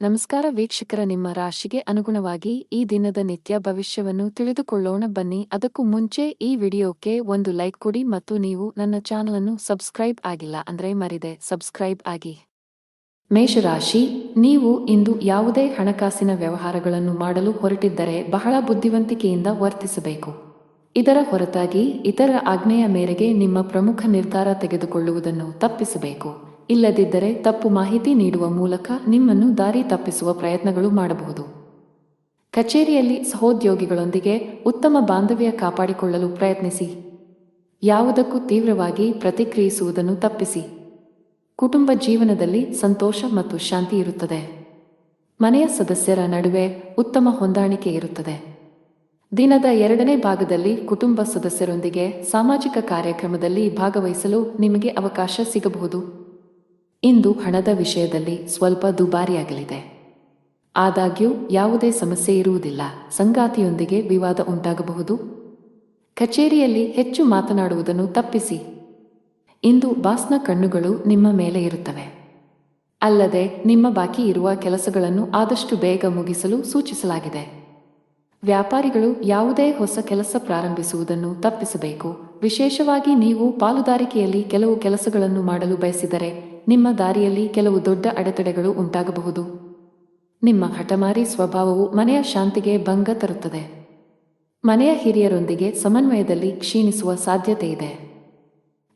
ನಮಸ್ಕಾರ ವೀಕ್ಷಕರ, ನಿಮ್ಮ ರಾಶಿಗೆ ಅನುಗುಣವಾಗಿ ಈ ದಿನದ ನಿತ್ಯ ಭವಿಷ್ಯವನ್ನು ತಿಳಿದುಕೊಳ್ಳೋಣ ಬನ್ನಿ. ಅದಕ್ಕೂ ಮುಂಚೆ ಈ ವಿಡಿಯೋಕ್ಕೆ ಒಂದು ಲೈಕ್ ಕೊಡಿ ಮತ್ತು ನೀವು ನನ್ನ ಚಾನಲ್ ಅನ್ನು ಸಬ್ಸ್ಕ್ರೈಬ್ ಆಗಿಲ್ಲ ಅಂದ್ರೆ ಮರಿದೆ ಸಬ್ಸ್ಕ್ರೈಬ್ ಆಗಿ. ಮೇಷರಾಶಿ, ನೀವು ಇಂದು ಯಾವುದೇ ಹಣಕಾಸಿನ ವ್ಯವಹಾರಗಳನ್ನು ಮಾಡಲು ಹೊರಟಿದ್ದರೆ ಬಹಳ ಬುದ್ಧಿವಂತಿಕೆಯಿಂದ ವರ್ತಿಸಬೇಕು. ಇದರ ಹೊರತಾಗಿ ಇತರ ಆಜ್ಞೆಯ ಮೇರೆಗೆ ನಿಮ್ಮ ಪ್ರಮುಖ ನಿರ್ಧಾರ ತೆಗೆದುಕೊಳ್ಳುವುದನ್ನು ತಪ್ಪಿಸಬೇಕು. ಇಲ್ಲದಿದ್ದರೆ ತಪ್ಪು ಮಾಹಿತಿ ನೀಡುವ ಮೂಲಕ ನಿಮ್ಮನ್ನು ದಾರಿ ತಪ್ಪಿಸುವ ಪ್ರಯತ್ನಗಳು ಮಾಡಬಹುದು. ಕಚೇರಿಯಲ್ಲಿ ಸಹೋದ್ಯೋಗಿಗಳೊಂದಿಗೆ ಉತ್ತಮ ಬಾಂಧವ್ಯ ಕಾಪಾಡಿಕೊಳ್ಳಲು ಪ್ರಯತ್ನಿಸಿ. ಯಾವುದಕ್ಕೂ ತೀವ್ರವಾಗಿ ಪ್ರತಿಕ್ರಿಯಿಸುವುದನ್ನು ತಪ್ಪಿಸಿ. ಕುಟುಂಬ ಜೀವನದಲ್ಲಿ ಸಂತೋಷ ಮತ್ತು ಶಾಂತಿ ಇರುತ್ತದೆ. ಮನೆಯ ಸದಸ್ಯರ ನಡುವೆ ಉತ್ತಮ ಹೊಂದಾಣಿಕೆ ಇರುತ್ತದೆ. ದಿನದ ಎರಡನೇ ಭಾಗದಲ್ಲಿ ಕುಟುಂಬ ಸದಸ್ಯರೊಂದಿಗೆ ಸಾಮಾಜಿಕ ಕಾರ್ಯಕ್ರಮದಲ್ಲಿ ಭಾಗವಹಿಸಲು ನಿಮಗೆ ಅವಕಾಶ ಸಿಗಬಹುದು. ಇಂದು ಹಣದ ವಿಷಯದಲ್ಲಿ ಸ್ವಲ್ಪ ದುಬಾರಿಯಾಗಲಿದೆ. ಆದಾಗ್ಯೂ ಯಾವುದೇ ಸಮಸ್ಯೆ ಇರುವುದಿಲ್ಲ. ಸಂಗಾತಿಯೊಂದಿಗೆ ವಿವಾದ ಉಂಟಾಗಬಹುದು. ಕಚೇರಿಯಲ್ಲಿ ಹೆಚ್ಚು ಮಾತನಾಡುವುದನ್ನು ತಪ್ಪಿಸಿ. ಇಂದು ಬಾಸ್ನ ಕಣ್ಣುಗಳು ನಿಮ್ಮ ಮೇಲೆ ಇರುತ್ತವೆ. ಅಲ್ಲದೆ ನಿಮ್ಮ ಬಾಕಿ ಇರುವ ಕೆಲಸಗಳನ್ನು ಆದಷ್ಟು ಬೇಗ ಮುಗಿಸಲು ಸೂಚಿಸಲಾಗಿದೆ. ವ್ಯಾಪಾರಿಗಳು ಯಾವುದೇ ಹೊಸ ಕೆಲಸ ಪ್ರಾರಂಭಿಸುವುದನ್ನು ತಪ್ಪಿಸಬೇಕು. ವಿಶೇಷವಾಗಿ ನೀವು ಪಾಲುದಾರಿಕೆಯಲ್ಲಿ ಕೆಲವು ಕೆಲಸಗಳನ್ನು ಮಾಡಲು ಬಯಸಿದರೆ ನಿಮ್ಮ ದಾರಿಯಲ್ಲಿ ಕೆಲವು ದೊಡ್ಡ ಅಡೆತಡೆಗಳು ಉಂಟಾಗಬಹುದು. ನಿಮ್ಮ ಹಠಮಾರಿ ಸ್ವಭಾವವು ಮನೆಯ ಶಾಂತಿಗೆ ಭಂಗ ತರುತ್ತದೆ. ಮನೆಯ ಹಿರಿಯರೊಂದಿಗೆ ಸಮನ್ವಯದಲ್ಲಿ ಕ್ಷೀಣಿಸುವ ಸಾಧ್ಯತೆ ಇದೆ.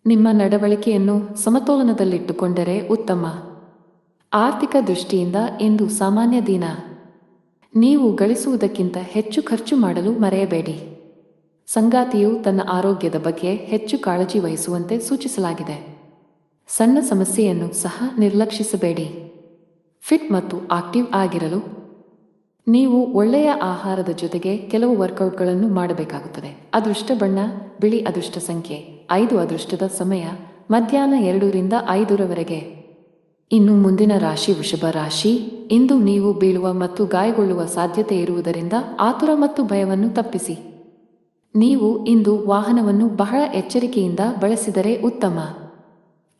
ನಿಮ್ಮ ನಡವಳಿಕೆಯನ್ನು ಸಮತೋಲನದಲ್ಲಿಟ್ಟುಕೊಂಡರೆ ಉತ್ತಮ. ಆರ್ಥಿಕ ದೃಷ್ಟಿಯಿಂದ ಇಂದು ಸಾಮಾನ್ಯ ದಿನ. ನೀವು ಗಳಿಸುವುದಕ್ಕಿಂತ ಹೆಚ್ಚು ಖರ್ಚು ಮಾಡಲು ಮರೆಯಬೇಡಿ. ಸಂಗಾತಿಯು ತನ್ನ ಆರೋಗ್ಯದ ಬಗ್ಗೆ ಹೆಚ್ಚು ಕಾಳಜಿ ವಹಿಸುವಂತೆ ಸೂಚಿಸಲಾಗಿದೆ. ಸಣ್ಣ ಸಮಸ್ಯೆಯನ್ನು ಸಹ ನಿರ್ಲಕ್ಷಿಸಬೇಡಿ. ಫಿಟ್ ಮತ್ತು ಆಕ್ಟಿವ್ ಆಗಿರಲು ನೀವು ಒಳ್ಳೆಯ ಆಹಾರದ ಜೊತೆಗೆ ಕೆಲವು ವರ್ಕೌಟ್ಗಳನ್ನು ಮಾಡಬೇಕಾಗುತ್ತದೆ. ಅದೃಷ್ಟ ಬಣ್ಣ ಬಿಳಿ. ಅದೃಷ್ಟ ಸಂಖ್ಯೆ 5. ಅದೃಷ್ಟದ ಸಮಯ ಮಧ್ಯಾಹ್ನ 2 ರಿಂದ 5 ಇನ್ನು ಮುಂದಿನ ರಾಶಿ ವೃಷಭ ರಾಶಿ. ಇಂದು ನೀವು ಬೀಳುವ ಮತ್ತು ಗಾಯಗೊಳ್ಳುವ ಸಾಧ್ಯತೆ ಇರುವುದರಿಂದ ಆತುರ ಮತ್ತು ಭಯವನ್ನು ತಪ್ಪಿಸಿ. ನೀವು ಇಂದು ವಾಹನವನ್ನು ಬಹಳ ಎಚ್ಚರಿಕೆಯಿಂದ ಬಳಸಿದರೆ ಉತ್ತಮ.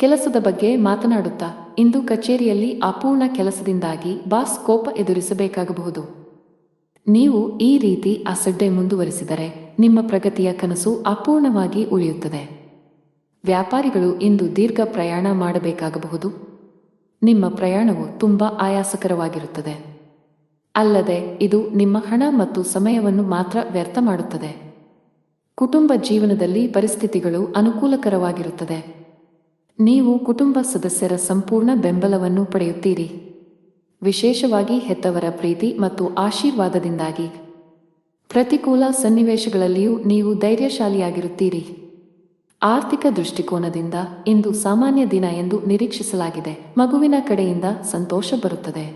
ಕೆಲಸದ ಬಗ್ಗೆ ಮಾತನಾಡುತ್ತಾ ಇಂದು ಕಚೇರಿಯಲ್ಲಿ ಅಪೂರ್ಣ ಕೆಲಸದಿಂದಾಗಿ ಬಾಸ್ ಕೋಪ ಎದುರಿಸಬೇಕಾಗಬಹುದು. ನೀವು ಈ ರೀತಿ ಅಸಡ್ಡೆ ಮುಂದುವರಿಸಿದರೆ ನಿಮ್ಮ ಪ್ರಗತಿಯ ಕನಸು ಅಪೂರ್ಣವಾಗಿ ಉಳಿಯುತ್ತದೆ. ವ್ಯಾಪಾರಿಗಳು ಇಂದು ದೀರ್ಘ ಪ್ರಯಾಣ ಮಾಡಬೇಕಾಗಬಹುದು. ನಿಮ್ಮ ಪ್ರಯಾಣವು ತುಂಬಾ ಆಯಾಸಕರವಾಗಿರುತ್ತದೆ. ಅಲ್ಲದೆ ಇದು ನಿಮ್ಮ ಹಣ ಮತ್ತು ಸಮಯವನ್ನು ಮಾತ್ರ ವ್ಯರ್ಥ ಮಾಡುತ್ತದೆ. ಕುಟುಂಬ ಜೀವನದಲ್ಲಿ ಪರಿಸ್ಥಿತಿಗಳು ಅನುಕೂಲಕರವಾಗಿರುತ್ತದೆ. ನೀವು ಕುಟುಂಬ ಸದಸ್ಯರ ಸಂಪೂರ್ಣ ಬೆಂಬಲವನ್ನು ಪಡೆಯುತ್ತೀರಿ. ವಿಶೇಷವಾಗಿ ಹೆತ್ತವರ ಪ್ರೀತಿ ಮತ್ತು ಆಶೀರ್ವಾದದಿಂದಾಗಿ ಪ್ರತಿಕೂಲ ಸನ್ನಿವೇಶಗಳಲ್ಲಿಯೂ ನೀವು ಧೈರ್ಯಶಾಲಿಯಾಗಿರುತ್ತೀರಿ. ಆರ್ಥಿಕ ದೃಷ್ಟಿಕೋನದಿಂದ ಇಂದು ಸಾಮಾನ್ಯ ದಿನ ಎಂದು ನಿರೀಕ್ಷಿಸಲಾಗಿದೆ. ಮಗುವಿನ ಕಡೆಯಿಂದ ಸಂತೋಷ ಬರುತ್ತದೆ.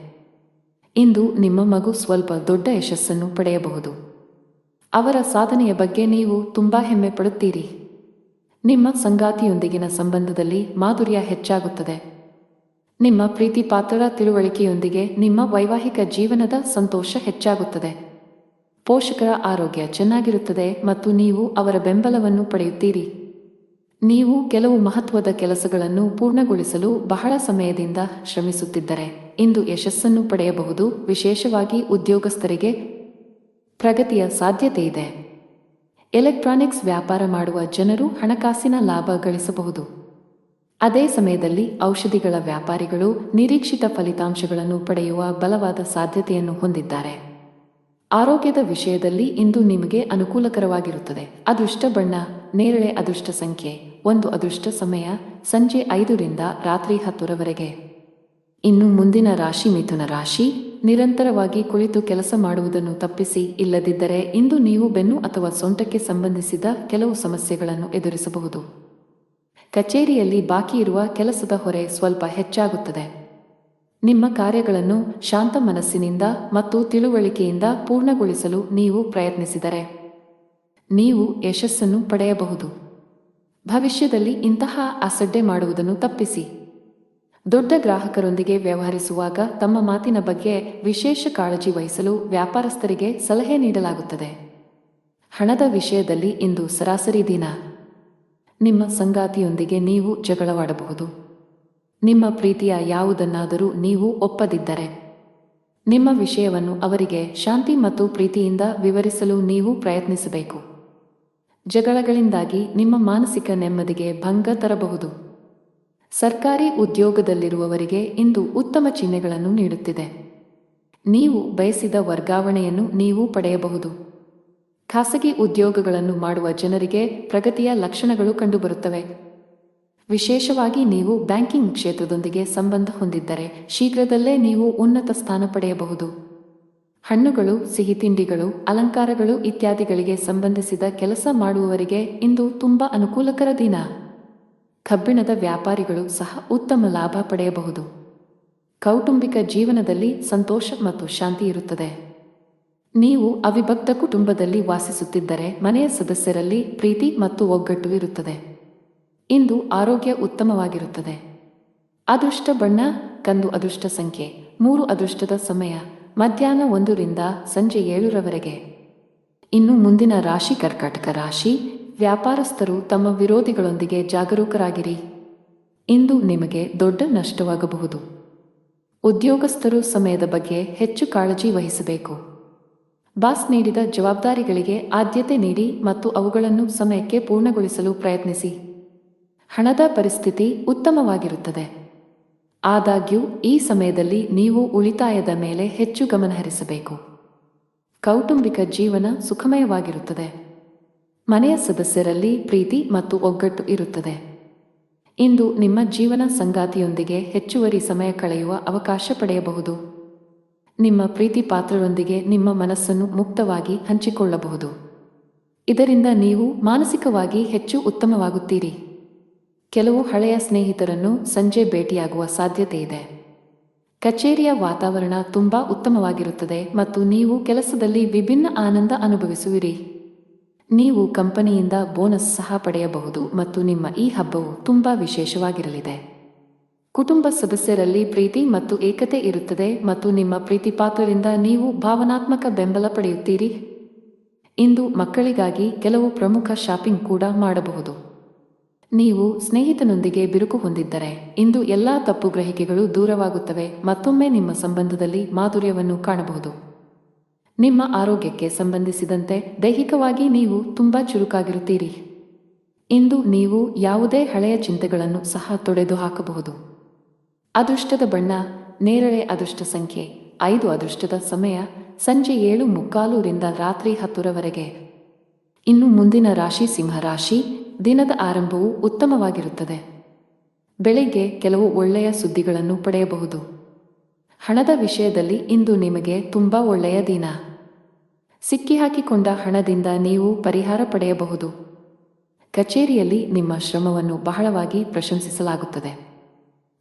ಇಂದು ನಿಮ್ಮ ಮಗು ಸ್ವಲ್ಪ ದೊಡ್ಡ ಯಶಸ್ಸನ್ನು ಪಡೆಯಬಹುದು. ಅವರ ಸಾಧನೆಯ ಬಗ್ಗೆ ನೀವು ತುಂಬಾ ಹೆಮ್ಮೆ ಪಡುತ್ತೀರಿ. ನಿಮ್ಮ ಸಂಗಾತಿಯೊಂದಿಗಿನ ಸಂಬಂಧದಲ್ಲಿ ಮಾಧುರ್ಯ ಹೆಚ್ಚಾಗುತ್ತದೆ. ನಿಮ್ಮ ಪ್ರೀತಿ ಪಾತ್ರರ ತಿಳುವಳಿಕೆಯೊಂದಿಗೆ ನಿಮ್ಮ ವೈವಾಹಿಕ ಜೀವನದ ಸಂತೋಷ ಹೆಚ್ಚಾಗುತ್ತದೆ. ಪೋಷಕರ ಆರೋಗ್ಯ ಚೆನ್ನಾಗಿರುತ್ತದೆ ಮತ್ತು ನೀವು ಅವರ ಬೆಂಬಲವನ್ನು ಪಡೆಯುತ್ತೀರಿ. ನೀವು ಕೆಲವು ಮಹತ್ವದ ಕೆಲಸಗಳನ್ನು ಪೂರ್ಣಗೊಳಿಸಲು ಬಹಳ ಸಮಯದಿಂದ ಶ್ರಮಿಸುತ್ತಿದ್ದರೆ ಇಂದು ಯಶಸ್ಸನ್ನು ಪಡೆಯಬಹುದು. ವಿಶೇಷವಾಗಿ ಉದ್ಯೋಗಸ್ಥರಿಗೆ ಪ್ರಗತಿಯ ಸಾಧ್ಯತೆ ಇದೆ. ಎಲೆಕ್ಟ್ರಾನಿಕ್ಸ್ ವ್ಯಾಪಾರ ಮಾಡುವ ಜನರು ಹಣಕಾಸಿನ ಲಾಭ ಗಳಿಸಬಹುದು. ಅದೇ ಸಮಯದಲ್ಲಿ ಔಷಧಿಗಳ ವ್ಯಾಪಾರಿಗಳು ನಿರೀಕ್ಷಿತ ಫಲಿತಾಂಶಗಳನ್ನು ಪಡೆಯುವ ಬಲವಾದ ಸಾಧ್ಯತೆಯನ್ನು ಹೊಂದಿದ್ದಾರೆ. ಆರೋಗ್ಯದ ವಿಷಯದಲ್ಲಿ ಇಂದು ನಿಮಗೆ ಅನುಕೂಲಕರವಾಗಿರುತ್ತದೆ. ಅದೃಷ್ಟ ಬಣ್ಣ ನೇರಳೆ. ಅದೃಷ್ಟ ಸಂಖ್ಯೆ 1. ಅದೃಷ್ಟ ಸಮಯ ಸಂಜೆ 5 ರಿಂದ ರಾತ್ರಿ 10 ಇನ್ನು ಮುಂದಿನ ರಾಶಿ ಮಿಥುನ ರಾಶಿ. ನಿರಂತರವಾಗಿ ಕುಳಿತು ಕೆಲಸ ಮಾಡುವುದನ್ನು ತಪ್ಪಿಸಿ. ಇಲ್ಲದಿದ್ದರೆ ಇಂದು ನೀವು ಬೆನ್ನು ಅಥವಾ ಸೊಂಟಕ್ಕೆ ಸಂಬಂಧಿಸಿದ ಕೆಲವು ಸಮಸ್ಯೆಗಳನ್ನು ಎದುರಿಸಬಹುದು. ಕಚೇರಿಯಲ್ಲಿ ಬಾಕಿ ಇರುವ ಕೆಲಸದ ಹೊರೆ ಸ್ವಲ್ಪ ಹೆಚ್ಚಾಗುತ್ತದೆ. ನಿಮ್ಮ ಕಾರ್ಯಗಳನ್ನು ಶಾಂತ ಮನಸ್ಸಿನಿಂದ ಮತ್ತು ತಿಳುವಳಿಕೆಯಿಂದ ಪೂರ್ಣಗೊಳಿಸಲು ನೀವು ಪ್ರಯತ್ನಿಸಿದರೆ ನೀವು ಯಶಸ್ಸನ್ನು ಪಡೆಯಬಹುದು. ಭವಿಷ್ಯದಲ್ಲಿ ಇಂತಹ ಅಸಡ್ಡೆ ಮಾಡುವುದನ್ನು ತಪ್ಪಿಸಿ. ದೊಡ್ಡ ಗ್ರಾಹಕರೊಂದಿಗೆ ವ್ಯವಹರಿಸುವಾಗ ತಮ್ಮ ಮಾತಿನ ಬಗ್ಗೆ ವಿಶೇಷ ಕಾಳಜಿ ವಹಿಸಲು ವ್ಯಾಪಾರಸ್ಥರಿಗೆ ಸಲಹೆ ನೀಡಲಾಗುತ್ತದೆ. ಹಣದ ವಿಷಯದಲ್ಲಿ ಇಂದು ಸರಾಸರಿ ದಿನ. ನಿಮ್ಮ ಸಂಗಾತಿಯೊಂದಿಗೆ ನೀವು ಜಗಳವಾಡಬಹುದು. ನಿಮ್ಮ ಪ್ರೀತಿಯ ಯಾವುದನ್ನಾದರೂ ನೀವು ಒಪ್ಪದಿದ್ದರೆ ನಿಮ್ಮ ವಿಷಯವನ್ನು ಅವರಿಗೆ ಶಾಂತಿ ಮತ್ತು ಪ್ರೀತಿಯಿಂದ ವಿವರಿಸಲು ನೀವು ಪ್ರಯತ್ನಿಸಬೇಕು. ಜಗಳಗಳಿಂದಾಗಿ ನಿಮ್ಮ ಮಾನಸಿಕ ನೆಮ್ಮದಿಗೆ ಭಂಗ ತರಬಹುದು. ಸರ್ಕಾರಿ ಉದ್ಯೋಗದಲ್ಲಿರುವವರಿಗೆ ಇಂದು ಉತ್ತಮ ಚಿಹ್ನೆಗಳನ್ನು ನೀಡುತ್ತಿದೆ. ನೀವು ಬಯಸಿದ ವರ್ಗಾವಣೆಯನ್ನು ನೀವು ಪಡೆಯಬಹುದು. ಖಾಸಗಿ ಉದ್ಯೋಗಗಳನ್ನು ಮಾಡುವ ಜನರಿಗೆ ಪ್ರಗತಿಯ ಲಕ್ಷಣಗಳು ಕಂಡುಬರುತ್ತವೆ. ವಿಶೇಷವಾಗಿ ನೀವು ಬ್ಯಾಂಕಿಂಗ್ ಕ್ಷೇತ್ರದೊಂದಿಗೆ ಸಂಬಂಧ ಹೊಂದಿದ್ದರೆ ಶೀಘ್ರದಲ್ಲೇ ನೀವು ಉನ್ನತ ಸ್ಥಾನ ಪಡೆಯಬಹುದು. ಹಣ್ಣುಗಳು, ಸಿಹಿ ತಿಂಡಿಗಳು, ಅಲಂಕಾರಗಳು ಇತ್ಯಾದಿಗಳಿಗೆ ಸಂಬಂಧಿಸಿದ ಕೆಲಸ ಮಾಡುವವರಿಗೆ ಇಂದು ತುಂಬಾ ಅನುಕೂಲಕರ ದಿನ. ಕಬ್ಬಿಣದ ವ್ಯಾಪಾರಿಗಳು ಸಹ ಉತ್ತಮ ಲಾಭ ಪಡೆಯಬಹುದು. ಕೌಟುಂಬಿಕ ಜೀವನದಲ್ಲಿ ಸಂತೋಷ ಮತ್ತು ಶಾಂತಿ ಇರುತ್ತದೆ. ನೀವು ಅವಿಭಕ್ತ ಕುಟುಂಬದಲ್ಲಿ ವಾಸಿಸುತ್ತಿದ್ದರೆ ಮನೆಯ ಸದಸ್ಯರಲ್ಲಿ ಪ್ರೀತಿ ಮತ್ತು ಒಗ್ಗಟ್ಟು ಇರುತ್ತದೆ. ಇಂದು ಆರೋಗ್ಯ ಉತ್ತಮವಾಗಿರುತ್ತದೆ. ಅದೃಷ್ಟ ಬಣ್ಣ ಕಂದು, ಅದೃಷ್ಟ ಸಂಖ್ಯೆ 3, ಅದೃಷ್ಟದ ಸಮಯ ಮಧ್ಯಾಹ್ನ 1 ರಿಂದ ಸಂಜೆ 7 ರವರೆಗೆ. ಇನ್ನು ಮುಂದಿನ ರಾಶಿ ಕರ್ಕಾಟಕ ರಾಶಿ. ವ್ಯಾಪಾರಸ್ಥರು ತಮ್ಮ ವಿರೋಧಿಗಳೊಂದಿಗೆ ಜಾಗರೂಕರಾಗಿರಿ. ಇಂದು ನಿಮಗೆ ದೊಡ್ಡ ನಷ್ಟವಾಗಬಹುದು. ಉದ್ಯೋಗಸ್ಥರು ಸಮಯದ ಬಗ್ಗೆ ಹೆಚ್ಚು ಕಾಳಜಿ ವಹಿಸಬೇಕು. ಬಾಸ್ ನೀಡಿದ ಜವಾಬ್ದಾರಿಗಳಿಗೆ ಆದ್ಯತೆ ನೀಡಿ ಮತ್ತು ಅವುಗಳನ್ನು ಸಮಯಕ್ಕೆ ಪೂರ್ಣಗೊಳಿಸಲು ಪ್ರಯತ್ನಿಸಿ. ಹಣದ ಪರಿಸ್ಥಿತಿ ಉತ್ತಮವಾಗಿರುತ್ತದೆ. ಆದಾಗ್ಯೂ ಈ ಸಮಯದಲ್ಲಿ ನೀವು ಉಳಿತಾಯದ ಮೇಲೆ ಹೆಚ್ಚು ಗಮನಹರಿಸಬೇಕು. ಕೌಟುಂಬಿಕ ಜೀವನ ಸುಖಮಯವಾಗಿರುತ್ತದೆ. ಮನೆಯ ಸದಸ್ಯರಲ್ಲಿ ಪ್ರೀತಿ ಮತ್ತು ಒಗ್ಗಟ್ಟು ಇರುತ್ತದೆ. ಇಂದು ನಿಮ್ಮ ಜೀವನ ಸಂಗಾತಿಯೊಂದಿಗೆ ಹೆಚ್ಚುವರಿ ಸಮಯ ಕಳೆಯುವ ಅವಕಾಶ ಪಡೆಯಬಹುದು. ನಿಮ್ಮ ಪ್ರೀತಿ ಪಾತ್ರರೊಂದಿಗೆ ನಿಮ್ಮ ಮನಸ್ಸನ್ನು ಮುಕ್ತವಾಗಿ ಹಂಚಿಕೊಳ್ಳಬಹುದು. ಇದರಿಂದ ನೀವು ಮಾನಸಿಕವಾಗಿ ಹೆಚ್ಚು ಉತ್ತಮವಾಗುತ್ತೀರಿ. ಕೆಲವು ಹಳೆಯ ಸ್ನೇಹಿತರನ್ನು ಸಂಜೆ ಭೇಟಿಯಾಗುವ ಸಾಧ್ಯತೆ ಇದೆ. ಕಚೇರಿಯ ವಾತಾವರಣ ತುಂಬಾ ಉತ್ತಮವಾಗಿರುತ್ತದೆ ಮತ್ತು ನೀವು ಕೆಲಸದಲ್ಲಿ ವಿಭಿನ್ನ ಆನಂದ ಅನುಭವಿಸುವಿರಿ. ನೀವು ಕಂಪನಿಯಿಂದ ಬೋನಸ್ ಸಹ ಪಡೆಯಬಹುದು ಮತ್ತು ನಿಮ್ಮ ಈ ಹಬ್ಬವು ತುಂಬಾ ವಿಶೇಷವಾಗಿರಲಿದೆ. ಕುಟುಂಬ ಸದಸ್ಯರಲ್ಲಿ ಪ್ರೀತಿ ಮತ್ತು ಏಕತೆ ಇರುತ್ತದೆ ಮತ್ತು ನಿಮ್ಮ ಪ್ರೀತಿಪಾತ್ರರಿಂದ ನೀವು ಭಾವನಾತ್ಮಕ ಬೆಂಬಲ ಪಡೆಯುತ್ತೀರಿ. ಇಂದು ಮಕ್ಕಳಿಗಾಗಿ ಕೆಲವು ಪ್ರಮುಖ ಶಾಪಿಂಗ್ ಕೂಡ ಮಾಡಬಹುದು. ನೀವು ಸ್ನೇಹಿತನೊಂದಿಗೆ ಬಿರುಕು ಹೊಂದಿದ್ದರೆ ಇಂದು ಎಲ್ಲಾ ತಪ್ಪು ಗ್ರಹಿಕೆಗಳು ದೂರವಾಗುತ್ತವೆ. ಮತ್ತೊಮ್ಮೆ ನಿಮ್ಮ ಸಂಬಂಧದಲ್ಲಿ ಮಾಧುರ್ಯವನ್ನು ಕಾಣಬಹುದು. ನಿಮ್ಮ ಆರೋಗ್ಯಕ್ಕೆ ಸಂಬಂಧಿಸಿದಂತೆ ದೈಹಿಕವಾಗಿ ನೀವು ತುಂಬಾ ಚುರುಕಾಗಿರುತ್ತೀರಿ. ಇಂದು ನೀವು ಯಾವುದೇ ಹಳೆಯ ಚಿಂತೆಗಳನ್ನು ಸಹ ತೊಡೆದು ಹಾಕಬಹುದು. ಅದೃಷ್ಟದ ಬಣ್ಣ ನೇರಳೆ, ಅದೃಷ್ಟ ಸಂಖ್ಯೆ 5, ಅದೃಷ್ಟದ ಸಮಯ ಸಂಜೆ 7:45 ರಿಂದ ರಾತ್ರಿ 10 ರವರೆಗೆ. ಇನ್ನು ಮುಂದಿನ ರಾಶಿ ಸಿಂಹರಾಶಿ. ದಿನದ ಆರಂಭವು ಉತ್ತಮವಾಗಿರುತ್ತದೆ. ಬೆಳಿಗ್ಗೆ ಕೆಲವು ಒಳ್ಳೆಯ ಸುದ್ದಿಗಳನ್ನು ಪಡೆಯಬಹುದು. ಹಣದ ವಿಷಯದಲ್ಲಿ ಇಂದು ನಿಮಗೆ ತುಂಬಾ ಒಳ್ಳೆಯ ದಿನ. ಸಿಕ್ಕಿಹಾಕಿಕೊಂಡ ಹಣದಿಂದ ನೀವು ಪರಿಹಾರ ಪಡೆಯಬಹುದು. ಕಚೇರಿಯಲ್ಲಿ ನಿಮ್ಮ ಶ್ರಮವನ್ನು ಬಹಳವಾಗಿ ಪ್ರಶಂಸಿಸಲಾಗುತ್ತದೆ.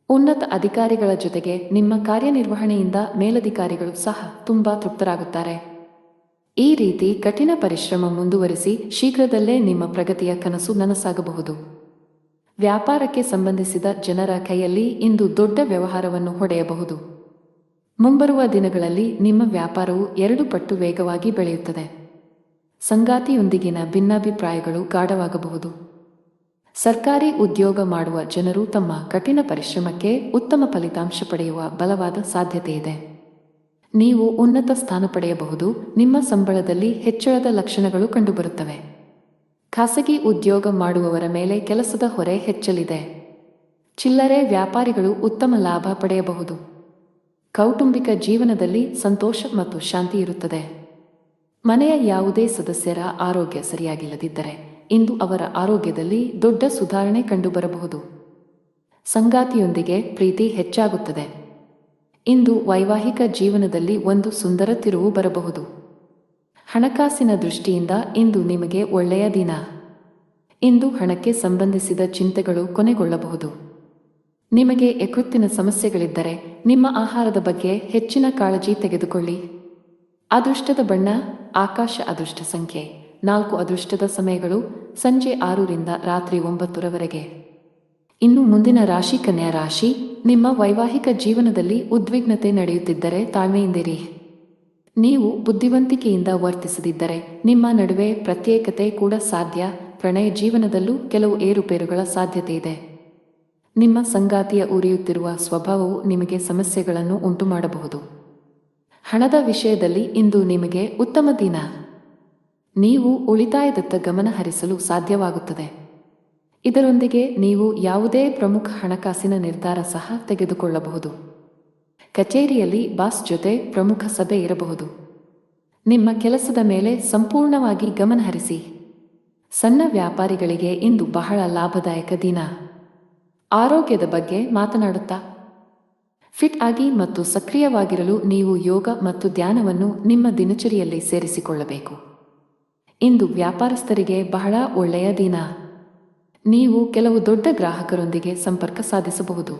ಉನ್ನತ ಅಧಿಕಾರಿಗಳ ಜೊತೆಗೆ ನಿಮ್ಮ ಕಾರ್ಯನಿರ್ವಹಣೆಯಿಂದ ಮೇಲಧಿಕಾರಿಗಳು ಸಹ ತುಂಬಾ ತೃಪ್ತರಾಗುತ್ತಾರೆ. ಈ ರೀತಿ ಕಠಿಣ ಪರಿಶ್ರಮ ಮುಂದುವರಿಸಿ ಶೀಘ್ರದಲ್ಲೇ ನಿಮ್ಮ ಪ್ರಗತಿಯ ಕನಸು ನನಸಾಗಬಹುದು. ವ್ಯಾಪಾರಕ್ಕೆ ಸಂಬಂಧಿಸಿದ ಜನರ ಕೈಯಲ್ಲಿ ಇಂದು ದೊಡ್ಡ ವ್ಯವಹಾರವನ್ನು ಹೊಡೆಯಬಹುದು. ಮುಂಬರುವ ದಿನಗಳಲ್ಲಿ ನಿಮ್ಮ ವ್ಯಾಪಾರವು 2 ಪಟ್ಟು ವೇಗವಾಗಿ ಬೆಳೆಯುತ್ತದೆ. ಸಂಗಾತಿಯೊಂದಿಗಿನ ಭಿನ್ನಾಭಿಪ್ರಾಯಗಳು ಗಾಢವಾಗಬಹುದು. ಸರ್ಕಾರಿ ಉದ್ಯೋಗ ಮಾಡುವ ಜನರು ತಮ್ಮ ಕಠಿಣ ಪರಿಶ್ರಮಕ್ಕೆ ಉತ್ತಮ ಫಲಿತಾಂಶ ಪಡೆಯುವ ಬಲವಾದ ಸಾಧ್ಯತೆಯಿದೆ. ನೀವು ಉನ್ನತ ಸ್ಥಾನ ಪಡೆಯಬಹುದು. ನಿಮ್ಮ ಸಂಬಳದಲ್ಲಿ ಹೆಚ್ಚಳದ ಲಕ್ಷಣಗಳು ಕಂಡುಬರುತ್ತವೆ. ಖಾಸಗಿ ಉದ್ಯೋಗ ಮಾಡುವವರ ಮೇಲೆ ಕೆಲಸದ ಹೊರೆ ಹೆಚ್ಚಲಿದೆ. ಚಿಲ್ಲರೆ ವ್ಯಾಪಾರಿಗಳು ಉತ್ತಮ ಲಾಭ ಪಡೆಯಬಹುದು. ಕೌಟುಂಬಿಕ ಜೀವನದಲ್ಲಿ ಸಂತೋಷ ಮತ್ತು ಶಾಂತಿ ಇರುತ್ತದೆ. ಮನೆಯ ಯಾವುದೇ ಸದಸ್ಯರ ಆರೋಗ್ಯ ಸರಿಯಾಗಿಲ್ಲದಿದ್ದರೆ ಇಂದು ಅವರ ಆರೋಗ್ಯದಲ್ಲಿ ದೊಡ್ಡ ಸುಧಾರಣೆ ಕಂಡುಬರಬಹುದು. ಸಂಗಾತಿಯೊಂದಿಗೆ ಪ್ರೀತಿ ಹೆಚ್ಚಾಗುತ್ತದೆ. ಇಂದು ವೈವಾಹಿಕ ಜೀವನದಲ್ಲಿ ಒಂದು ಸುಂದರ ತಿರುವು ಬರಬಹುದು. ಹಣಕಾಸಿನ ದೃಷ್ಟಿಯಿಂದ ಇಂದು ನಿಮಗೆ ಒಳ್ಳೆಯ ದಿನ. ಇಂದು ಹಣಕ್ಕೆ ಸಂಬಂಧಿಸಿದ ಚಿಂತೆಗಳು ಕೊನೆಗೊಳ್ಳಬಹುದು. ನಿಮಗೆ ಯಕೃತ್ತಿನ ಸಮಸ್ಯೆಗಳಿದ್ದರೆ ನಿಮ್ಮ ಆಹಾರದ ಬಗ್ಗೆ ಹೆಚ್ಚಿನ ಕಾಳಜಿ ತೆಗೆದುಕೊಳ್ಳಿ. ಅದೃಷ್ಟದ ಬಣ್ಣ ಆಕಾಶ, ಅದೃಷ್ಟ ಸಂಖ್ಯೆ 4, ಅದೃಷ್ಟದ ಸಮಯಗಳು ಸಂಜೆ 6 ರಿಂದ ರಾತ್ರಿ 9 ರವರೆಗೆ. ಇನ್ನು ಮುಂದಿನ ರಾಶಿ ಕನ್ಯಾ ರಾಶಿ. ನಿಮ್ಮ ವೈವಾಹಿಕ ಜೀವನದಲ್ಲಿ ಉದ್ವಿಗ್ನತೆ ನಡೆಯುತ್ತಿದ್ದರೆ ತಾಳ್ಮೆಯಿಂದಿರಿ. ನೀವು ಬುದ್ಧಿವಂತಿಕೆಯಿಂದ ವರ್ತಿಸದಿದ್ದರೆ ನಿಮ್ಮ ನಡುವೆ ಪ್ರತ್ಯೇಕತೆ ಕೂಡ ಸಾಧ್ಯ. ಪ್ರಣಯ ಜೀವನದಲ್ಲೂ ಕೆಲವು ಏರುಪೇರುಗಳ ಸಾಧ್ಯತೆ ಇದೆ. ನಿಮ್ಮ ಸಂಗಾತಿಯ ಉರಿಯುತ್ತಿರುವ ಸ್ವಭಾವವು ನಿಮಗೆ ಸಮಸ್ಯೆಗಳನ್ನು ಉಂಟುಮಾಡಬಹುದು. ಹಣದ ವಿಷಯದಲ್ಲಿ ಇಂದು ನಿಮಗೆ ಉತ್ತಮ ದಿನ. ನೀವು ಉಳಿತಾಯದತ್ತ ಗಮನ ಹರಿಸಲು ಸಾಧ್ಯವಾಗುತ್ತದೆ. ಇದರೊಂದಿಗೆ ನೀವು ಯಾವುದೇ ಪ್ರಮುಖ ಹಣಕಾಸಿನ ನಿರ್ಧಾರ ಸಹ ತೆಗೆದುಕೊಳ್ಳಬಹುದು. ಕಚೇರಿಯಲ್ಲಿ ಬಾಸ್ ಜೊತೆ ಪ್ರಮುಖ ಸಭೆ ಇರಬಹುದು. ನಿಮ್ಮ ಕೆಲಸದ ಮೇಲೆ ಸಂಪೂರ್ಣವಾಗಿ ಗಮನಹರಿಸಿ. ಸಣ್ಣ ವ್ಯಾಪಾರಿಗಳಿಗೆ ಇಂದು ಬಹಳ ಲಾಭದಾಯಕ ದಿನ. ಆರೋಗ್ಯದ ಬಗ್ಗೆ ಮಾತನಾಡುತ್ತಾ ಫಿಟ್ ಆಗಿ ಮತ್ತು ಸಕ್ರಿಯವಾಗಿರಲು ನೀವು ಯೋಗ ಮತ್ತು ಧ್ಯಾನವನ್ನು ನಿಮ್ಮ ದಿನಚರಿಯಲ್ಲಿ ಸೇರಿಸಿಕೊಳ್ಳಬೇಕು. ಇಂದು ವ್ಯಾಪಾರಸ್ಥರಿಗೆ ಬಹಳ ಒಳ್ಳೆಯ ದಿನ. ನೀವು ಕೆಲವು ದೊಡ್ಡ ಗ್ರಾಹಕರೊಂದಿಗೆ ಸಂಪರ್ಕ ಸಾಧಿಸಬಹುದು.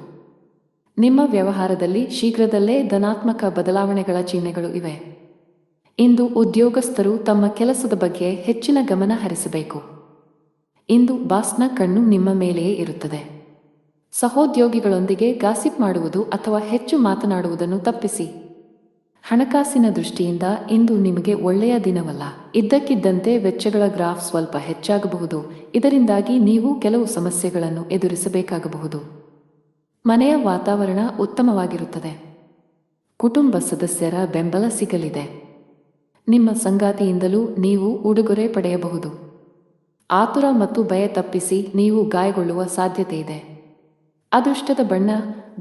ನಿಮ್ಮ ವ್ಯವಹಾರದಲ್ಲಿ ಶೀಘ್ರದಲ್ಲೇ ಧನಾತ್ಮಕ ಬದಲಾವಣೆಗಳ ಚಿಹ್ನೆಗಳು ಇವೆ. ಇಂದು ಉದ್ಯೋಗಸ್ಥರು ತಮ್ಮ ಕೆಲಸದ ಬಗ್ಗೆ ಹೆಚ್ಚಿನ ಗಮನ ಹರಿಸಬೇಕು. ಇಂದು ಬಾಸ್ನ ಕಣ್ಣು ನಿಮ್ಮ ಮೇಲೆಯೇ ಇರುತ್ತದೆ. ಸಹೋದ್ಯೋಗಿಗಳೊಂದಿಗೆ ಗಾಸಿಪ್ ಮಾಡುವುದು ಅಥವಾ ಹೆಚ್ಚು ಮಾತನಾಡುವುದನ್ನು ತಪ್ಪಿಸಿ. ಹಣಕಾಸಿನ ದೃಷ್ಟಿಯಿಂದ ಇಂದು ನಿಮಗೆ ಒಳ್ಳೆಯ ದಿನವಲ್ಲ. ಇದ್ದಕ್ಕಿದ್ದಂತೆ ವೆಚ್ಚಗಳ ಗ್ರಾಫ್ ಸ್ವಲ್ಪ ಹೆಚ್ಚಾಗಬಹುದು. ಇದರಿಂದಾಗಿ ನೀವು ಕೆಲವು ಸಮಸ್ಯೆಗಳನ್ನು ಎದುರಿಸಬೇಕಾಗಬಹುದು. ಮನೆಯ ವಾತಾವರಣ ಉತ್ತಮವಾಗಿರುತ್ತದೆ. ಕುಟುಂಬ ಸದಸ್ಯರ ಬೆಂಬಲ ಸಿಗಲಿದೆ. ನಿಮ್ಮ ಸಂಗಾತಿಯಿಂದಲೂ ನೀವು ಉಡುಗೊರೆ ಪಡೆಯಬಹುದು. ಆತುರ ಮತ್ತು ಭಯ ತಪ್ಪಿಸಿ, ನೀವು ಗಾಯಗೊಳ್ಳುವ ಸಾಧ್ಯತೆ ಇದೆ. ಅದೃಷ್ಟದ ಬಣ್ಣ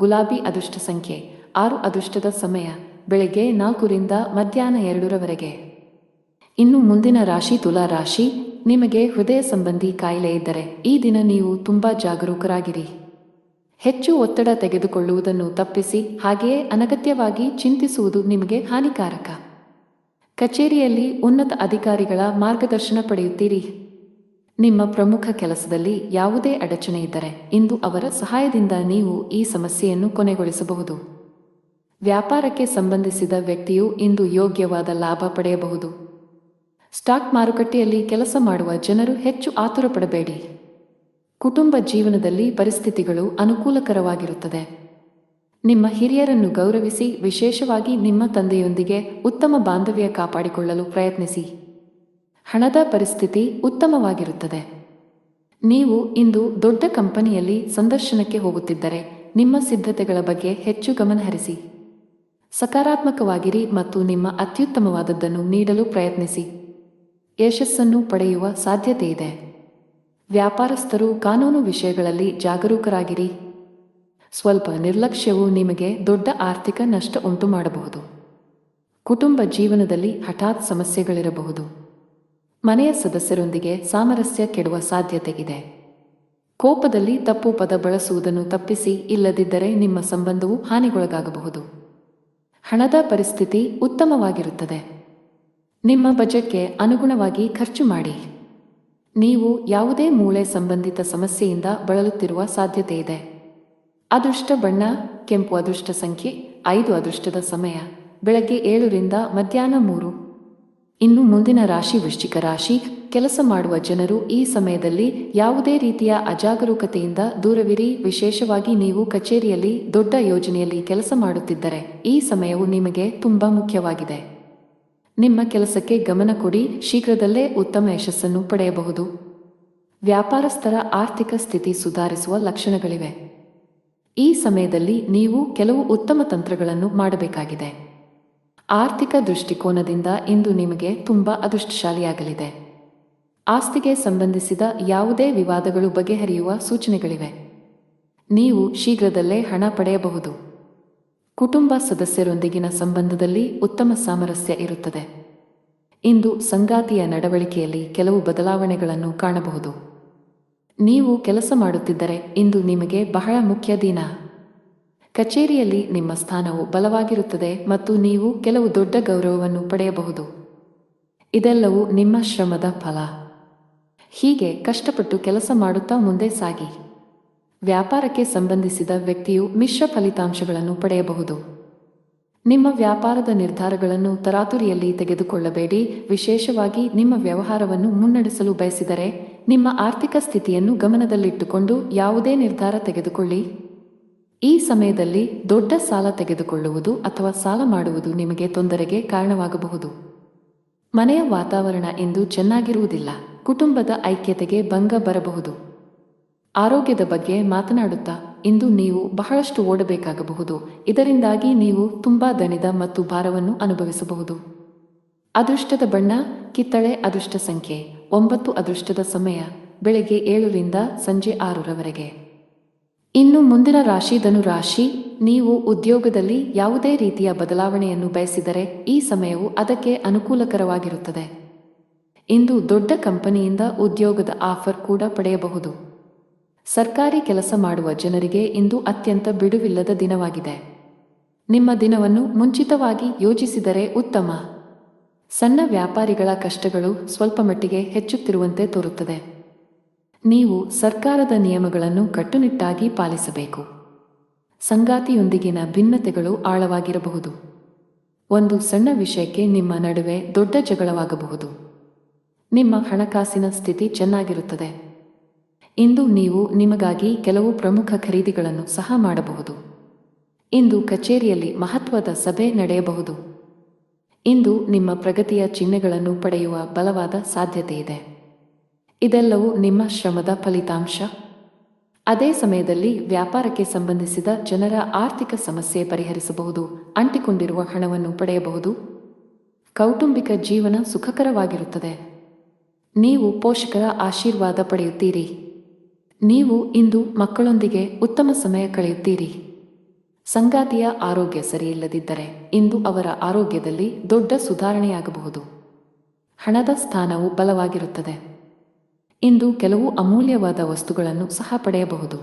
ಗುಲಾಬಿ. ಅದೃಷ್ಟ ಸಂಖ್ಯೆ 6. ಅದೃಷ್ಟದ ಸಮಯ ಬೆಳಗ್ಗೆ 4 ರಿಂದ ಮಧ್ಯಾಹ್ನ 2 ರವರೆಗೆ. ಇನ್ನು ಮುಂದಿನ ರಾಶಿ ತುಲಾ ರಾಶಿ. ನಿಮಗೆ ಹೃದಯ ಸಂಬಂಧಿ ಕಾಯಿಲೆ ಇದ್ದರೆ ಈ ದಿನ ನೀವು ತುಂಬಾ ಜಾಗರೂಕರಾಗಿರಿ. ಹೆಚ್ಚು ಒತ್ತಡ ತೆಗೆದುಕೊಳ್ಳುವುದನ್ನು ತಪ್ಪಿಸಿ, ಹಾಗೆಯೇ ಅನಗತ್ಯವಾಗಿ ಚಿಂತಿಸುವುದು ನಿಮಗೆ ಹಾನಿಕಾರಕ. ಕಚೇರಿಯಲ್ಲಿ ಉನ್ನತ ಅಧಿಕಾರಿಗಳ ಮಾರ್ಗದರ್ಶನ ಪಡೆಯುತ್ತೀರಿ. ನಿಮ್ಮ ಪ್ರಮುಖ ಕೆಲಸದಲ್ಲಿ ಯಾವುದೇ ಅಡಚಣೆ ಇದ್ದರೆ ಇಂದು ಅವರ ಸಹಾಯದಿಂದ ನೀವು ಈ ಸಮಸ್ಯೆಯನ್ನು ಕೊನೆಗೊಳಿಸಬಹುದು. ವ್ಯಾಪಾರಕ್ಕೆ ಸಂಬಂಧಿಸಿದ ವ್ಯಕ್ತಿಯು ಇಂದು ಯೋಗ್ಯವಾದ ಲಾಭ ಪಡೆಯಬಹುದು. ಸ್ಟಾಕ್ ಮಾರುಕಟ್ಟೆಯಲ್ಲಿ ಕೆಲಸ ಮಾಡುವ ಜನರು ಹೆಚ್ಚು ಆತುರ ಪಡಬೇಡಿ. ಕುಟುಂಬ ಜೀವನದಲ್ಲಿ ಪರಿಸ್ಥಿತಿಗಳು ಅನುಕೂಲಕರವಾಗಿರುತ್ತದೆ. ನಿಮ್ಮ ಹಿರಿಯರನ್ನು ಗೌರವಿಸಿ, ವಿಶೇಷವಾಗಿ ನಿಮ್ಮ ತಂದೆಯೊಂದಿಗೆ ಉತ್ತಮ ಬಾಂಧವ್ಯ ಕಾಪಾಡಿಕೊಳ್ಳಲು ಪ್ರಯತ್ನಿಸಿ. ಹಣದ ಪರಿಸ್ಥಿತಿ ಉತ್ತಮವಾಗಿರುತ್ತದೆ. ನೀವು ಇಂದು ದೊಡ್ಡ ಕಂಪನಿಯಲ್ಲಿ ಸಂದರ್ಶನಕ್ಕೆ ಹೋಗುತ್ತಿದ್ದರೆ ನಿಮ್ಮ ಸಿದ್ಧತೆಗಳ ಬಗ್ಗೆ ಹೆಚ್ಚು ಗಮನಹರಿಸಿ. ಸಕಾರಾತ್ಮಕವಾಗಿರಿ ಮತ್ತು ನಿಮ್ಮ ಅತ್ಯುತ್ತಮವಾದದ್ದನ್ನು ನೀಡಲು ಪ್ರಯತ್ನಿಸಿ. ಯಶಸ್ಸನ್ನು ಪಡೆಯುವ ಸಾಧ್ಯತೆಯಿದೆ. ವ್ಯಾಪಾರಸ್ಥರು ಕಾನೂನು ವಿಷಯಗಳಲ್ಲಿ ಜಾಗರೂಕರಾಗಿರಿ. ಸ್ವಲ್ಪ ನಿರ್ಲಕ್ಷ್ಯವು ನಿಮಗೆ ದೊಡ್ಡ ಆರ್ಥಿಕ ನಷ್ಟ ಉಂಟು ಮಾಡಬಹುದು. ಕುಟುಂಬ ಜೀವನದಲ್ಲಿ ಹಠಾತ್ ಸಮಸ್ಯೆಗಳಿರಬಹುದು. ಮನೆಯ ಸದಸ್ಯರೊಂದಿಗೆ ಸಾಮರಸ್ಯ ಕೆಡುವ ಸಾಧ್ಯತೆಯಿದೆ. ಕೋಪದಲ್ಲಿ ತಪ್ಪು ಪದ ಬಳಸುವುದನ್ನು ತಪ್ಪಿಸಿ, ಇಲ್ಲದಿದ್ದರೆ ನಿಮ್ಮ ಸಂಬಂಧವು ಹಾನಿಗೊಳಗಾಗಬಹುದು. ಹಣದ ಪರಿಸ್ಥಿತಿ ಉತ್ತಮವಾಗಿರುತ್ತದೆ. ನಿಮ್ಮ ಬಜೆಟ್ಗೆ ಅನುಗುಣವಾಗಿ ಖರ್ಚು ಮಾಡಿ. ನೀವು ಯಾವುದೇ ಮೂಳೆ ಸಂಬಂಧಿತ ಸಮಸ್ಯೆಯಿಂದ ಬಳಲುತ್ತಿರುವ ಸಾಧ್ಯತೆಯಿದೆ. ಅದೃಷ್ಟ ಬಣ್ಣ ಕೆಂಪು. ಅದೃಷ್ಟ ಸಂಖ್ಯೆ 5. ಅದೃಷ್ಟದ ಸಮಯ ಬೆಳಗ್ಗೆ 7 ರಿಂದ ಮಧ್ಯಾಹ್ನ 3. ಇನ್ನು ಮುಂದಿನ ರಾಶಿ ವೃಶ್ಚಿಕ ರಾಶಿ. ಕೆಲಸ ಮಾಡುವ ಜನರು ಈ ಸಮಯದಲ್ಲಿ ಯಾವುದೇ ರೀತಿಯ ಅಜಾಗರೂಕತೆಯಿಂದ ದೂರವಿರಿ. ವಿಶೇಷವಾಗಿ ನೀವು ಕಚೇರಿಯಲ್ಲಿ ದೊಡ್ಡ ಯೋಜನೆಯಲ್ಲಿ ಕೆಲಸ ಮಾಡುತ್ತಿದ್ದರೆ ಈ ಸಮಯವು ನಿಮಗೆ ತುಂಬಾ ಮುಖ್ಯವಾಗಿದೆ. ನಿಮ್ಮ ಕೆಲಸಕ್ಕೆ ಗಮನ ಕೊಡಿ. ಶೀಘ್ರದಲ್ಲೇ ಉತ್ತಮ ಯಶಸ್ಸನ್ನು ಪಡೆಯಬಹುದು. ವ್ಯಾಪಾರಸ್ಥರ ಆರ್ಥಿಕ ಸ್ಥಿತಿ ಸುಧಾರಿಸುವ ಲಕ್ಷಣಗಳಿವೆ. ಈ ಸಮಯದಲ್ಲಿ ನೀವು ಕೆಲವು ಉತ್ತಮ ತಂತ್ರಗಳನ್ನು ಮಾಡಬೇಕಾಗಿದೆ. ಆರ್ಥಿಕ ದೃಷ್ಟಿಕೋನದಿಂದ ಇಂದು ನಿಮಗೆ ತುಂಬಾ ಅದೃಷ್ಟಶಾಲಿಯಾಗಲಿದೆ. ಆಸ್ತಿಗೆ ಸಂಬಂಧಿಸಿದ ಯಾವುದೇ ವಿವಾದಗಳು ಬಗೆಹರಿಯುವ ಸೂಚನೆಗಳಿವೆ. ನೀವು ಶೀಘ್ರದಲ್ಲೇ ಹಣ ಪಡೆಯಬಹುದು. ಕುಟುಂಬ ಸದಸ್ಯರೊಂದಿಗಿನ ಸಂಬಂಧದಲ್ಲಿ ಉತ್ತಮ ಸಾಮರಸ್ಯ ಇರುತ್ತದೆ. ಇಂದು ಸಂಗಾತಿಯ ನಡವಳಿಕೆಯಲ್ಲಿ ಕೆಲವು ಬದಲಾವಣೆಗಳನ್ನು ಕಾಣಬಹುದು. ನೀವು ಕೆಲಸ ಮಾಡುತ್ತಿದ್ದರೆ ಇಂದು ನಿಮಗೆ ಬಹಳ ಮುಖ್ಯ ದಿನ. ಕಚೇರಿಯಲ್ಲಿ ನಿಮ್ಮ ಸ್ಥಾನವು ಬಲವಾಗಿರುತ್ತದೆ ಮತ್ತು ನೀವು ಕೆಲವು ದೊಡ್ಡ ಗೌರವವನ್ನು ಪಡೆಯಬಹುದು. ಇದೆಲ್ಲವೂ ನಿಮ್ಮ ಶ್ರಮದ ಫಲ. ಹೀಗೆ ಕಷ್ಟಪಟ್ಟು ಕೆಲಸ ಮಾಡುತ್ತಾ ಮುಂದೆ ಸಾಗಿ. ವ್ಯಾಪಾರಕ್ಕೆ ಸಂಬಂಧಿಸಿದ ವ್ಯಕ್ತಿಯು ಮಿಶ್ರ ಫಲಿತಾಂಶಗಳನ್ನು ಪಡೆಯಬಹುದು. ನಿಮ್ಮ ವ್ಯಾಪಾರದ ನಿರ್ಧಾರಗಳನ್ನು ತರಾತುರಿಯಲ್ಲಿ ತೆಗೆದುಕೊಳ್ಳಬೇಡಿ. ವಿಶೇಷವಾಗಿ ನಿಮ್ಮ ವ್ಯವಹಾರವನ್ನು ಮುನ್ನಡೆಸಲು ಬಯಸಿದರೆ ನಿಮ್ಮ ಆರ್ಥಿಕ ಸ್ಥಿತಿಯನ್ನು ಗಮನದಲ್ಲಿಟ್ಟುಕೊಂಡು ಯಾವುದೇ ನಿರ್ಧಾರ ತೆಗೆದುಕೊಳ್ಳಿ. ಈ ಸಮಯದಲ್ಲಿ ದೊಡ್ಡ ಸಾಲ ತೆಗೆದುಕೊಳ್ಳುವುದು ಅಥವಾ ಸಾಲ ಮಾಡುವುದು ನಿಮಗೆ ತೊಂದರೆಗೆ ಕಾರಣವಾಗಬಹುದು. ಮನೆಯ ವಾತಾವರಣ ಇಂದು ಚೆನ್ನಾಗಿರುವುದಿಲ್ಲ. ಕುಟುಂಬದ ಐಕ್ಯತೆಗೆ ಭಂಗ ಬರಬಹುದು. ಆರೋಗ್ಯದ ಬಗ್ಗೆ ಮಾತನಾಡುತ್ತಾ ಇಂದು ನೀವು ಬಹಳಷ್ಟು ಓಡಬೇಕಾಗಬಹುದು. ಇದರಿಂದಾಗಿ ನೀವು ತುಂಬಾ ದಣಿದ ಮತ್ತು ಭಾರವನ್ನು ಅನುಭವಿಸಬಹುದು. ಅದೃಷ್ಟದ ಬಣ್ಣ ಕಿತ್ತಳೆ. ಅದೃಷ್ಟ ಸಂಖ್ಯೆ 9. ಅದೃಷ್ಟದ ಸಮಯ ಬೆಳಗ್ಗೆ 7 ರಿಂದ ಸಂಜೆ 6 ರವರೆಗೆ. ಇನ್ನು ಮುಂದಿನ ರಾಶಿ ಧನು ರಾಶಿ. ನೀವು ಉದ್ಯೋಗದಲ್ಲಿ ಯಾವುದೇ ರೀತಿಯ ಬದಲಾವಣೆಯನ್ನು ಬಯಸಿದರೆ ಈ ಸಮಯವು ಅದಕ್ಕೆ ಅನುಕೂಲಕರವಾಗಿರುತ್ತದೆ. ಇಂದು ದೊಡ್ಡ ಕಂಪನಿಯಿಂದ ಉದ್ಯೋಗದ ಆಫರ್ ಕೂಡ ಪಡೆಯಬಹುದು. ಸರ್ಕಾರಿ ಕೆಲಸ ಮಾಡುವ ಜನರಿಗೆ ಇಂದು ಅತ್ಯಂತ ಬಿಡುವಿಲ್ಲದ ದಿನವಾಗಿದೆ. ನಿಮ್ಮ ದಿನವನ್ನು ಮುಂಚಿತವಾಗಿ ಯೋಜಿಸಿದರೆ ಉತ್ತಮ. ಸಣ್ಣ ವ್ಯಾಪಾರಿಗಳ ಕಷ್ಟಗಳು ಸ್ವಲ್ಪ ಮಟ್ಟಿಗೆ ಹೆಚ್ಚುತ್ತಿರುವಂತೆ ತೋರುತ್ತದೆ. ನೀವು ಸರ್ಕಾರದ ನಿಯಮಗಳನ್ನು ಕಟ್ಟುನಿಟ್ಟಾಗಿ ಪಾಲಿಸಬೇಕು. ಸಂಗಾತಿಯೊಂದಿಗಿನ ಭಿನ್ನತೆಗಳು ಆಳವಾಗಿರಬಹುದು. ಒಂದು ಸಣ್ಣ ವಿಷಯಕ್ಕೆ ನಿಮ್ಮ ನಡುವೆ ದೊಡ್ಡ ಜಗಳವಾಗಬಹುದು. ನಿಮ್ಮ ಹಣಕಾಸಿನ ಸ್ಥಿತಿ ಚೆನ್ನಾಗಿರುತ್ತದೆ. ಇಂದು ನೀವು ನಿಮಗಾಗಿ ಕೆಲವು ಪ್ರಮುಖ ಖರೀದಿಗಳನ್ನು ಸಹ ಮಾಡಬಹುದು. ಇಂದು ಕಚೇರಿಯಲ್ಲಿ ಮಹತ್ವದ ಸಭೆ ನಡೆಯಬಹುದು. ಇಂದು ನಿಮ್ಮ ಪ್ರಗತಿಯ ಚಿಹ್ನೆಗಳನ್ನು ಪಡೆಯುವ ಬಲವಾದ ಸಾಧ್ಯತೆಯಿದೆ. ಇದೆಲ್ಲವೂ ನಿಮ್ಮ ಶ್ರಮದ ಫಲಿತಾಂಶ. ಅದೇ ಸಮಯದಲ್ಲಿ ವ್ಯಾಪಾರಕ್ಕೆ ಸಂಬಂಧಿಸಿದ ಜನರ ಆರ್ಥಿಕ ಸಮಸ್ಯೆ ಪರಿಹರಿಸಬಹುದು. ಅಂಟಿಕೊಂಡಿರುವ ಹಣವನ್ನು ಪಡೆಯಬಹುದು. ಕೌಟುಂಬಿಕ ಜೀವನ ಸುಖಕರವಾಗಿರುತ್ತದೆ. ನೀವು ಪೋಷಕರ ಆಶೀರ್ವಾದ ಪಡೆಯುತ್ತೀರಿ. ನೀವು ಇಂದು ಮಕ್ಕಳೊಂದಿಗೆ ಉತ್ತಮ ಸಮಯ ಕಳೆಯುತ್ತೀರಿ. ಸಂಗಾತಿಯ ಆರೋಗ್ಯ ಸರಿಯಿಲ್ಲದಿದ್ದರೆ ಇಂದು ಅವರ ಆರೋಗ್ಯದಲ್ಲಿ ದೊಡ್ಡ ಸುಧಾರಣೆಯಾಗಬಹುದು. ಹಣದ ಸ್ಥಾನವು ಬಲವಾಗಿರುತ್ತದೆ. ಇಂದು ಕೆಲವು ಅಮೂಲ್ಯವಾದ ವಸ್ತುಗಳನ್ನು ಸಹ ಪಡೆಯಬಹುದು.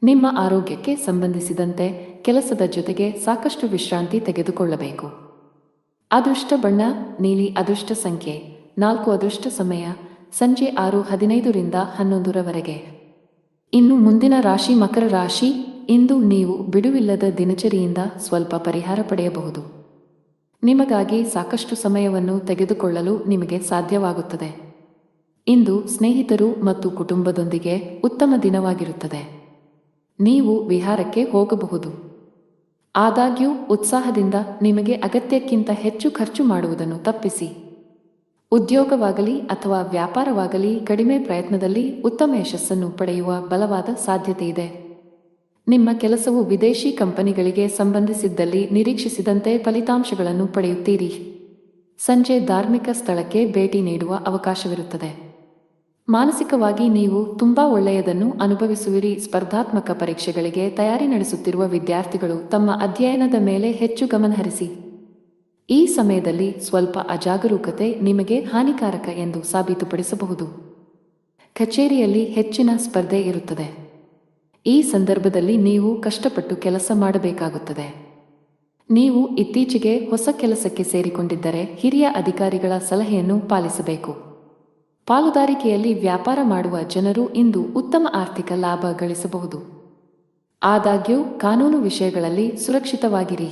ನಿಮ್ಮ ಆರೋಗ್ಯಕ್ಕೆ ಸಂಬಂಧಿಸಿದಂತೆ ಕೆಲಸದ ಜೊತೆಗೆ ಸಾಕಷ್ಟು ವಿಶ್ರಾಂತಿ ತೆಗೆದುಕೊಳ್ಳಬೇಕು. ಅದೃಷ್ಟ ಬಣ್ಣ ನೀಲಿ. ಅದೃಷ್ಟ ಸಂಖ್ಯೆ 4. ಅದೃಷ್ಟ ಸಮಯ ಸಂಜೆ 6:15 ರಿಂದ 11 ರವರೆಗೆ. ಇನ್ನು ಮುಂದಿನ ರಾಶಿ ಮಕರ ರಾಶಿ. ಇಂದು ನೀವು ಬಿಡುವಿಲ್ಲದ ದಿನಚರಿಯಿಂದ ಸ್ವಲ್ಪ ಪರಿಹಾರ ಪಡೆಯಬಹುದು. ನಿಮಗಾಗಿ ಸಾಕಷ್ಟು ಸಮಯವನ್ನು ತೆಗೆದುಕೊಳ್ಳಲು ನಿಮಗೆ ಸಾಧ್ಯವಾಗುತ್ತದೆ. ಇಂದು ಸ್ನೇಹಿತರು ಮತ್ತು ಕುಟುಂಬದೊಂದಿಗೆ ಉತ್ತಮ ದಿನವಾಗಿರುತ್ತದೆ. ನೀವು ವಿಹಾರಕ್ಕೆ ಹೋಗಬಹುದು. ಆದಾಗ್ಯೂ ಉತ್ಸಾಹದಿಂದ ನಿಮಗೆ ಅಗತ್ಯಕ್ಕಿಂತ ಹೆಚ್ಚು ಖರ್ಚು ಮಾಡುವುದನ್ನು ತಪ್ಪಿಸಿ. ಉದ್ಯೋಗವಾಗಲಿ ಅಥವಾ ವ್ಯಾಪಾರವಾಗಲಿ ಕಡಿಮೆ ಪ್ರಯತ್ನದಲ್ಲಿ ಉತ್ತಮ ಯಶಸ್ಸನ್ನು ಪಡೆಯುವ ಬಲವಾದ ಸಾಧ್ಯತೆಯಿದೆ. ನಿಮ್ಮ ಕೆಲಸವು ವಿದೇಶಿ ಕಂಪನಿಗಳಿಗೆ ಸಂಬಂಧಿಸಿದ್ದಲ್ಲಿ ನಿರೀಕ್ಷಿಸಿದಂತೆ ಫಲಿತಾಂಶಗಳನ್ನು ಪಡೆಯುತ್ತೀರಿ. ಸಂಜೆ ಧಾರ್ಮಿಕ ಸ್ಥಳಕ್ಕೆ ಭೇಟಿ ನೀಡುವ ಅವಕಾಶವಿರುತ್ತದೆ. ಮಾನಸಿಕವಾಗಿ ನೀವು ತುಂಬಾ ಒಳ್ಳೆಯದನ್ನು ಅನುಭವಿಸುವಿರಿ. ಸ್ಪರ್ಧಾತ್ಮಕ ಪರೀಕ್ಷೆಗಳಿಗೆ ತಯಾರಿ ನಡೆಸುತ್ತಿರುವ ವಿದ್ಯಾರ್ಥಿಗಳು ತಮ್ಮ ಅಧ್ಯಯನದ ಮೇಲೆ ಹೆಚ್ಚು ಗಮನಹರಿಸಿ. ಈ ಸಮಯದಲ್ಲಿ ಸ್ವಲ್ಪ ಅಜಾಗರೂಕತೆ ನಿಮಗೆ ಹಾನಿಕಾರಕ ಎಂದು ಸಾಬೀತುಪಡಿಸಬಹುದು. ಕಚೇರಿಯಲ್ಲಿ ಹೆಚ್ಚಿನ ಸ್ಪರ್ಧೆ ಇರುತ್ತದೆ. ಈ ಸಂದರ್ಭದಲ್ಲಿ ನೀವು ಕಷ್ಟಪಟ್ಟು ಕೆಲಸ ಮಾಡಬೇಕಾಗುತ್ತದೆ. ನೀವು ಇತ್ತೀಚೆಗೆ ಹೊಸ ಕೆಲಸಕ್ಕೆ ಸೇರಿಕೊಂಡಿದ್ದರೆ ಹಿರಿಯ ಅಧಿಕಾರಿಗಳ ಸಲಹೆಯನ್ನು ಪಾಲಿಸಬೇಕು. ಪಾಲುದಾರಿಕೆಯಲ್ಲಿ ವ್ಯಾಪಾರ ಮಾಡುವ ಜನರು ಇಂದು ಉತ್ತಮ ಆರ್ಥಿಕ ಲಾಭ ಗಳಿಸಬಹುದು. ಆದಾಗ್ಯೂ ಕಾನೂನು ವಿಷಯಗಳಲ್ಲಿ ಸುರಕ್ಷಿತವಾಗಿರಿ.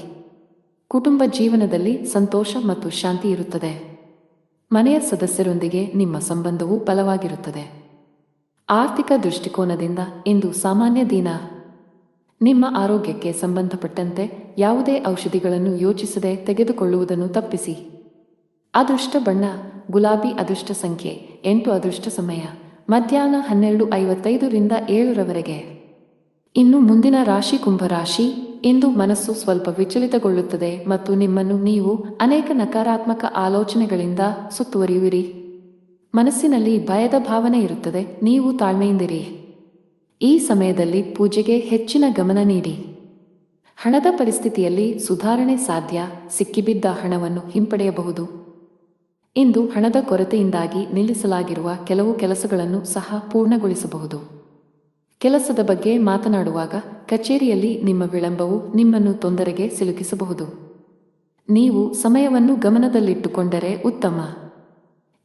ಕುಟುಂಬ ಜೀವನದಲ್ಲಿ ಸಂತೋಷ ಮತ್ತು ಶಾಂತಿ ಇರುತ್ತದೆ. ಮನೆಯ ಸದಸ್ಯರೊಂದಿಗೆ ನಿಮ್ಮ ಸಂಬಂಧವು ಬಲವಾಗಿರುತ್ತದೆ. ಆರ್ಥಿಕ ದೃಷ್ಟಿಕೋನದಿಂದ ಇಂದು ಸಾಮಾನ್ಯ ದಿನ. ನಿಮ್ಮ ಆರೋಗ್ಯಕ್ಕೆ ಸಂಬಂಧಪಟ್ಟಂತೆ ಯಾವುದೇ ಔಷಧಿಗಳನ್ನು ಯೋಚಿಸದೆ ತೆಗೆದುಕೊಳ್ಳುವುದನ್ನು ತಪ್ಪಿಸಿ. ಅದೃಷ್ಟ ಬಣ್ಣ ಗುಲಾಬಿ. ಅದೃಷ್ಟ ಸಂಖ್ಯೆ 8. ಅದೃಷ್ಟ ಸಮಯ ಮಧ್ಯಾಹ್ನ 12:55 ರಿಂದ 7 ರವರೆಗೆ. ಇನ್ನು ಮುಂದಿನ ರಾಶಿ ಕುಂಭರಾಶಿ. ಇಂದು ಮನಸ್ಸು ಸ್ವಲ್ಪ ವಿಚಲಿತಗೊಳ್ಳುತ್ತದೆ ಮತ್ತು ನಿಮ್ಮನ್ನು ನೀವು ಅನೇಕ ನಕಾರಾತ್ಮಕ ಆಲೋಚನೆಗಳಿಂದ ಸುತ್ತುವರಿಯುವಿರಿ. ಮನಸ್ಸಿನಲ್ಲಿ ಭಯದ ಭಾವನೆ ಇರುತ್ತದೆ. ನೀವು ತಾಳ್ಮೆಯಿಂದಿರಿ. ಈ ಸಮಯದಲ್ಲಿ ಪೂಜೆಗೆ ಹೆಚ್ಚಿನ ಗಮನ ನೀಡಿ. ಹಣದ ಪರಿಸ್ಥಿತಿಯಲ್ಲಿ ಸುಧಾರಣೆ ಸಾಧ್ಯ. ಸಿಕ್ಕಿಬಿದ್ದ ಹಣವನ್ನು ಹಿಂಪಡೆಯಬಹುದು. ಇಂದು ಹಣದ ಕೊರತೆಯಿಂದಾಗಿ ನಿಲ್ಲಿಸಲಾಗಿರುವ ಕೆಲವು ಕೆಲಸಗಳನ್ನು ಸಹ ಪೂರ್ಣಗೊಳಿಸಬಹುದು. ಕೆಲಸದ ಬಗ್ಗೆ ಮಾತನಾಡುವಾಗ ಕಚೇರಿಯಲ್ಲಿ ನಿಮ್ಮ ವಿಳಂಬವು ನಿಮ್ಮನ್ನು ತೊಂದರೆಗೆ ಸಿಲುಕಿಸಬಹುದು. ನೀವು ಸಮಯವನ್ನು ಗಮನದಲ್ಲಿಟ್ಟುಕೊಂಡರೆ ಉತ್ತಮ.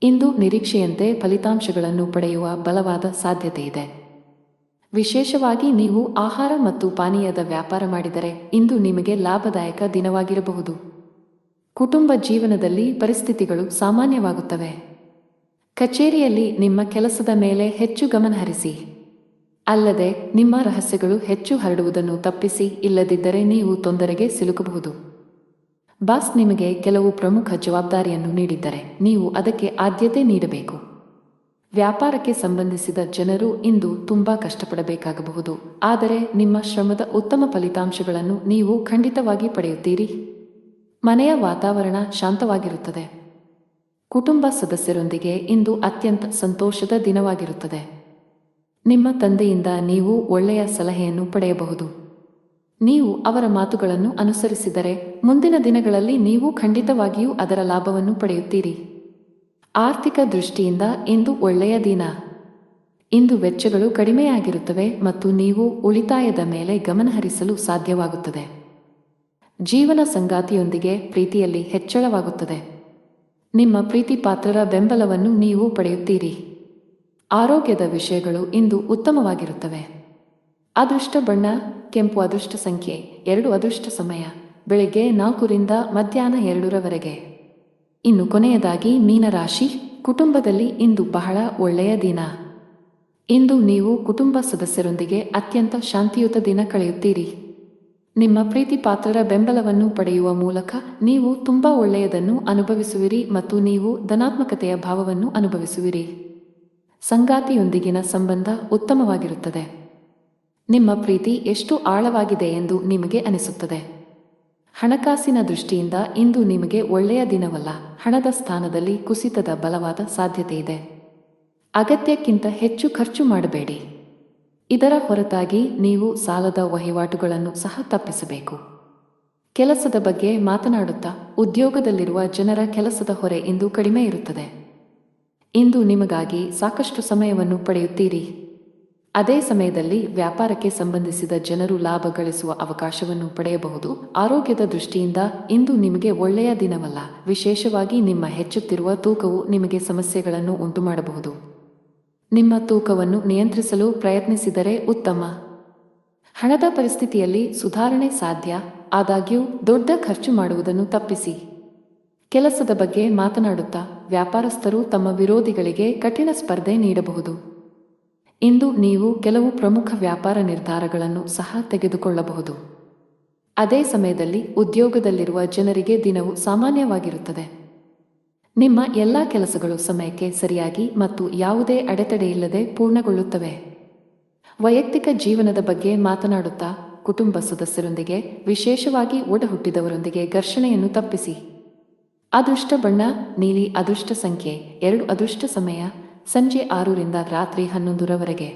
ಇಂದು ನಿರೀಕ್ಷೆಯಂತೆ ಫಲಿತಾಂಶಗಳನ್ನು ಪಡೆಯುವ ಬಲವಾದ ಸಾಧ್ಯತೆಯಿದೆ. ವಿಶೇಷವಾಗಿ ನೀವು ಆಹಾರ ಮತ್ತು ಪಾನೀಯದ ವ್ಯಾಪಾರ ಮಾಡಿದರೆ ಇಂದು ನಿಮಗೆ ಲಾಭದಾಯಕ ದಿನವಾಗಿರಬಹುದು. ಕುಟುಂಬ ಜೀವನದಲ್ಲಿ ಪರಿಸ್ಥಿತಿಗಳು ಸಾಮಾನ್ಯವಾಗುತ್ತವೆ. ಕಚೇರಿಯಲ್ಲಿ ನಿಮ್ಮ ಕೆಲಸದ ಮೇಲೆ ಹೆಚ್ಚು ಗಮನಹರಿಸಿ. ಅಲ್ಲದೆ ನಿಮ್ಮ ರಹಸ್ಯಗಳು ಹೆಚ್ಚು ಹರಡುವುದನ್ನು ತಪ್ಪಿಸಿ. ಇಲ್ಲದಿದ್ದರೆ ನೀವು ತೊಂದರೆಗೆ ಸಿಲುಕಬಹುದು. ಬಾಸ್ ನಿಮಗೆ ಕೆಲವು ಪ್ರಮುಖ ಜವಾಬ್ದಾರಿಯನ್ನು ನೀಡಿದ್ದರೆ ನೀವು ಅದಕ್ಕೆ ಆದ್ಯತೆ ನೀಡಬೇಕು. ವ್ಯಾಪಾರಕ್ಕೆ ಸಂಬಂಧಿಸಿದ ಜನರು ಇಂದು ತುಂಬಾ ಕಷ್ಟಪಡಬೇಕಾಗಬಹುದು, ಆದರೆ ನಿಮ್ಮ ಶ್ರಮದ ಉತ್ತಮ ಫಲಿತಾಂಶಗಳನ್ನು ನೀವು ಖಂಡಿತವಾಗಿ ಪಡೆಯುತ್ತೀರಿ. ಮನೆಯ ವಾತಾವರಣ ಶಾಂತವಾಗಿರುತ್ತದೆ. ಕುಟುಂಬ ಸದಸ್ಯರೊಂದಿಗೆ ಇಂದು ಅತ್ಯಂತ ಸಂತೋಷದ ದಿನವಾಗಿರುತ್ತದೆ. ನಿಮ್ಮ ತಂದೆಯಿಂದ ನೀವು ಒಳ್ಳೆಯ ಸಲಹೆಯನ್ನು ಪಡೆಯಬಹುದು. ನೀವು ಅವರ ಮಾತುಗಳನ್ನು ಅನುಸರಿಸಿದರೆ ಮುಂದಿನ ದಿನಗಳಲ್ಲಿ ನೀವು ಖಂಡಿತವಾಗಿಯೂ ಅದರ ಲಾಭವನ್ನು ಪಡೆಯುತ್ತೀರಿ. ಆರ್ಥಿಕ ದೃಷ್ಟಿಯಿಂದ ಇಂದು ಒಳ್ಳೆಯ ದಿನ. ಇಂದು ವೆಚ್ಚಗಳು ಕಡಿಮೆಯಾಗಿರುತ್ತವೆ ಮತ್ತು ನೀವು ಉಳಿತಾಯದ ಮೇಲೆ ಗಮನಹರಿಸಲು ಸಾಧ್ಯವಾಗುತ್ತದೆ. ಜೀವನ ಸಂಗಾತಿಯೊಂದಿಗೆ ಪ್ರೀತಿಯಲ್ಲಿ ಹೆಚ್ಚಳವಾಗುತ್ತದೆ. ನಿಮ್ಮ ಪ್ರೀತಿಪಾತ್ರರ ಬೆಂಬಲವನ್ನು ನೀವು ಪಡೆಯುತ್ತೀರಿ. ಆರೋಗ್ಯದ ವಿಷಯಗಳು ಇಂದು ಉತ್ತಮವಾಗಿರುತ್ತವೆ. ಅದೃಷ್ಟ ಬಣ್ಣ ಕೆಂಪು. ಅದೃಷ್ಟ ಸಂಖ್ಯೆ 2. ಅದೃಷ್ಟ ಸಮಯ ಬೆಳಿಗ್ಗೆ 4 ರಿಂದ ಮಧ್ಯಾಹ್ನ 2 ರವರೆಗೆ. ಇನ್ನು ಕೊನೆಯದಾಗಿ ಮೀನರಾಶಿ. ಕುಟುಂಬದಲ್ಲಿ ಇಂದು ಬಹಳ ಒಳ್ಳೆಯ ದಿನ. ಇಂದು ನೀವು ಕುಟುಂಬ ಸದಸ್ಯರೊಂದಿಗೆ ಅತ್ಯಂತ ಶಾಂತಿಯುತ ದಿನ ಕಳೆಯುತ್ತೀರಿ. ನಿಮ್ಮ ಪ್ರೀತಿಪಾತ್ರರ ಬೆಂಬಲವನ್ನು ಪಡೆಯುವ ಮೂಲಕ ನೀವು ತುಂಬಾ ಒಳ್ಳೆಯದನ್ನು ಅನುಭವಿಸುವಿರಿ ಮತ್ತು ನೀವು ಧನಾತ್ಮಕತೆಯ ಭಾವವನ್ನು ಅನುಭವಿಸುವಿರಿ. ಸಂಗಾತಿಯೊಂದಿಗಿನ ಸಂಬಂಧ ಉತ್ತಮವಾಗಿರುತ್ತದೆ. ನಿಮ್ಮ ಪ್ರೀತಿ ಎಷ್ಟು ಆಳವಾಗಿದೆ ಎಂದು ನಿಮಗೆ ಅನಿಸುತ್ತದೆ. ಹಣಕಾಸಿನ ದೃಷ್ಟಿಯಿಂದ ಇಂದು ನಿಮಗೆ ಒಳ್ಳೆಯ ದಿನವಲ್ಲ. ಹಣದ ಸ್ಥಾನದಲ್ಲಿ ಕುಸಿತದ ಬಲವಾದ ಸಾಧ್ಯತೆಯಿದೆ. ಅಗತ್ಯಕ್ಕಿಂತ ಹೆಚ್ಚು ಖರ್ಚು ಮಾಡಬೇಡಿ. ಇದರ ಹೊರತಾಗಿ ನೀವು ಸಾಲದ ವಹಿವಾಟುಗಳನ್ನು ಸಹ ತಪ್ಪಿಸಬೇಕು. ಕೆಲಸದ ಬಗ್ಗೆ ಮಾತನಾಡುತ್ತಾ, ಉದ್ಯೋಗದಲ್ಲಿರುವ ಜನರ ಕೆಲಸದ ಹೊರೆ ಇಂದು ಕಡಿಮೆ ಇರುತ್ತದೆ. ಇಂದು ನಿಮಗಾಗಿ ಸಾಕಷ್ಟು ಸಮಯವನ್ನು ಪಡೆಯುತ್ತೀರಿ. ಅದೇ ಸಮಯದಲ್ಲಿ ವ್ಯಾಪಾರಕ್ಕೆ ಸಂಬಂಧಿಸಿದ ಜನರು ಲಾಭ ಗಳಿಸುವ ಅವಕಾಶವನ್ನು ಪಡೆಯಬಹುದು. ಆರೋಗ್ಯದ ದೃಷ್ಟಿಯಿಂದ ಇಂದು ನಿಮಗೆ ಒಳ್ಳೆಯ ದಿನವಲ್ಲ. ವಿಶೇಷವಾಗಿ ನಿಮ್ಮ ಹೆಚ್ಚುತ್ತಿರುವ ತೂಕವು ನಿಮಗೆ ಸಮಸ್ಯೆಗಳನ್ನು ಉಂಟುಮಾಡಬಹುದು. ನಿಮ್ಮ ತೂಕವನ್ನು ನಿಯಂತ್ರಿಸಲು ಪ್ರಯತ್ನಿಸಿದರೆ ಉತ್ತಮ. ಹಣದ ಪರಿಸ್ಥಿತಿಯಲ್ಲಿ ಸುಧಾರಣೆ ಸಾಧ್ಯ. ಆದಾಗ್ಯೂ ದೊಡ್ಡ ಖರ್ಚು ಮಾಡುವುದನ್ನು ತಪ್ಪಿಸಿ. ಕೆಲಸದ ಬಗ್ಗೆ ಮಾತನಾಡುತ್ತಾ, ವ್ಯಾಪಾರಸ್ಥರು ತಮ್ಮ ವಿರೋಧಿಗಳಿಗೆ ಕಠಿಣ ಸ್ಪರ್ಧೆ ನೀಡಬಹುದು. ಇಂದು ನೀವು ಕೆಲವು ಪ್ರಮುಖ ವ್ಯಾಪಾರ ನಿರ್ಧಾರಗಳನ್ನು ಸಹ ತೆಗೆದುಕೊಳ್ಳಬಹುದು. ಅದೇ ಸಮಯದಲ್ಲಿ ಉದ್ಯೋಗದಲ್ಲಿರುವ ಜನರಿಗೆ ದಿನವು ಸಾಮಾನ್ಯವಾಗಿರುತ್ತದೆ. ನಿಮ್ಮ ಎಲ್ಲ ಕೆಲಸಗಳು ಸಮಯಕ್ಕೆ ಸರಿಯಾಗಿ ಮತ್ತು ಯಾವುದೇ ಅಡೆತಡೆಯಿಲ್ಲದೆ ಪೂರ್ಣಗೊಳ್ಳುತ್ತವೆ. ವೈಯಕ್ತಿಕ ಜೀವನದ ಬಗ್ಗೆ ಮಾತನಾಡುತ್ತಾ, ಕುಟುಂಬ ಸದಸ್ಯರೊಂದಿಗೆ, ವಿಶೇಷವಾಗಿ ಒಡಹುಟ್ಟಿದವರೊಂದಿಗೆ ಘರ್ಷಣೆಯನ್ನು ತಪ್ಪಿಸಿ. ಅದೃಷ್ಟ ಬಣ್ಣ ನೀಲಿ. ಅದೃಷ್ಟ ಸಂಖ್ಯೆ 2. ಅದೃಷ್ಟ ಸಮಯ ಸಂಜೆ 6 ರಿಂದ ರಾತ್ರಿ 11 ರವರೆಗೆ.